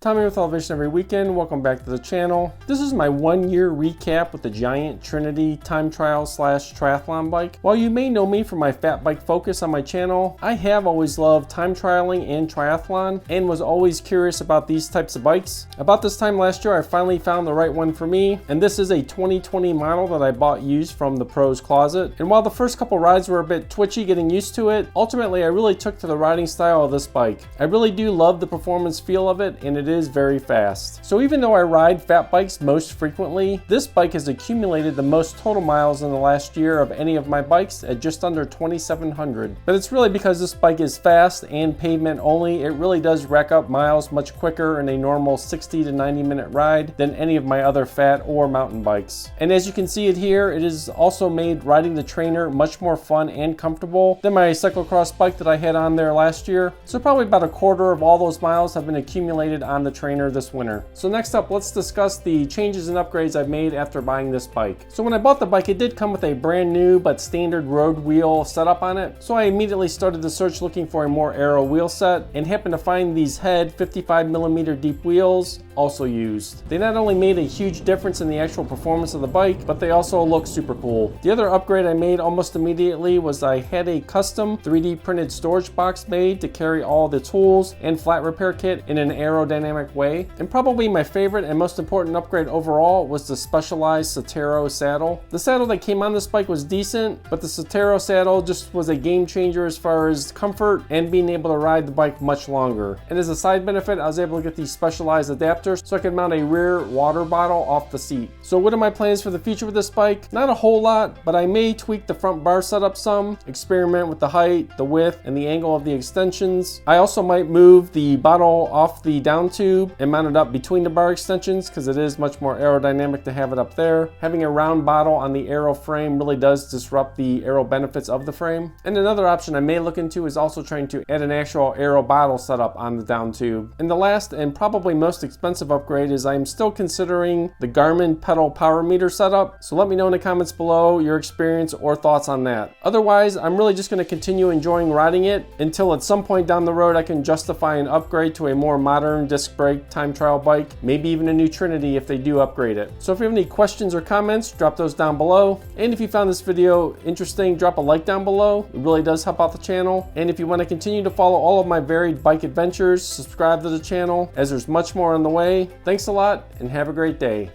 Tommy with Elevation Every Weekend. Welcome back to the channel. This is my 1-year recap with the Giant Trinity time trial / triathlon bike. While you may know me for my fat bike focus on my channel, I have always loved time trialing and triathlon and was always curious about these types of bikes. About this time last year, I finally found the right one for me, and this is a 2020 model that I bought used from the Pro's Closet. And while the first couple rides were a bit twitchy getting used to it, ultimately I really took to the riding style of this bike. I really do love the performance feel of it, and it is very fast. So even though I ride fat bikes most frequently, this bike has accumulated the most total miles in the last year of any of my bikes at just under 2,700. But it's really because this bike is fast and pavement only. It really does rack up miles much quicker in a normal 60 to 90 minute ride than any of my other fat or mountain bikes. And as you can see it here, it has also made riding the trainer much more fun and comfortable than my cyclocross bike that I had on there last year. So probably about a quarter of all those miles have been accumulated on the trainer this winter. So next up, let's discuss the changes and upgrades I've made after buying this bike. So when I bought the bike, it did come with a brand new but standard road wheel setup on it. So I immediately started the search looking for a more aero wheel set and happened to find these Head 55mm deep wheels also used. They not only made a huge difference in the actual performance of the bike, but they also look super cool. The other upgrade I made almost immediately was I had a custom 3D printed storage box made to carry all the tools and flat repair kit in an aerodynamic way. And probably my favorite and most important upgrade overall was the specialized Sotero saddle. The saddle that came on this bike was decent, but the Sotero saddle just was a game changer as far as comfort and being able to ride the bike much longer. And as a side benefit, I was able to get these specialized adapters so I could mount a rear water bottle off the seat. So what are my plans for the future with this bike? Not a whole lot, but I may tweak the front bar setup some, experiment with the height, the width, and the angle of the extensions. I also might move the bottle off the down tube and mount it up between the bar extensions because it is much more aerodynamic to have it up there. Having a round bottle on the aero frame really does disrupt the aero benefits of the frame. And another option I may look into is also trying to add an actual aero bottle setup on the down tube. And the last and probably most expensive upgrade is I'm still considering the Garmin pedal power meter setup. So let me know in the comments below your experience or thoughts on that. Otherwise, I'm really just going to continue enjoying riding it until at some point down the road I can justify an upgrade to a more modern disc brake time trial bike, maybe even a new Trinity if they do upgrade it. So if you have any questions or comments, drop those down below. And if you found this video interesting, drop a like down below. It really does help out the channel. And if you want to continue to follow all of my varied bike adventures, subscribe to the channel as there's much more on the way. Thanks a lot and have a great day.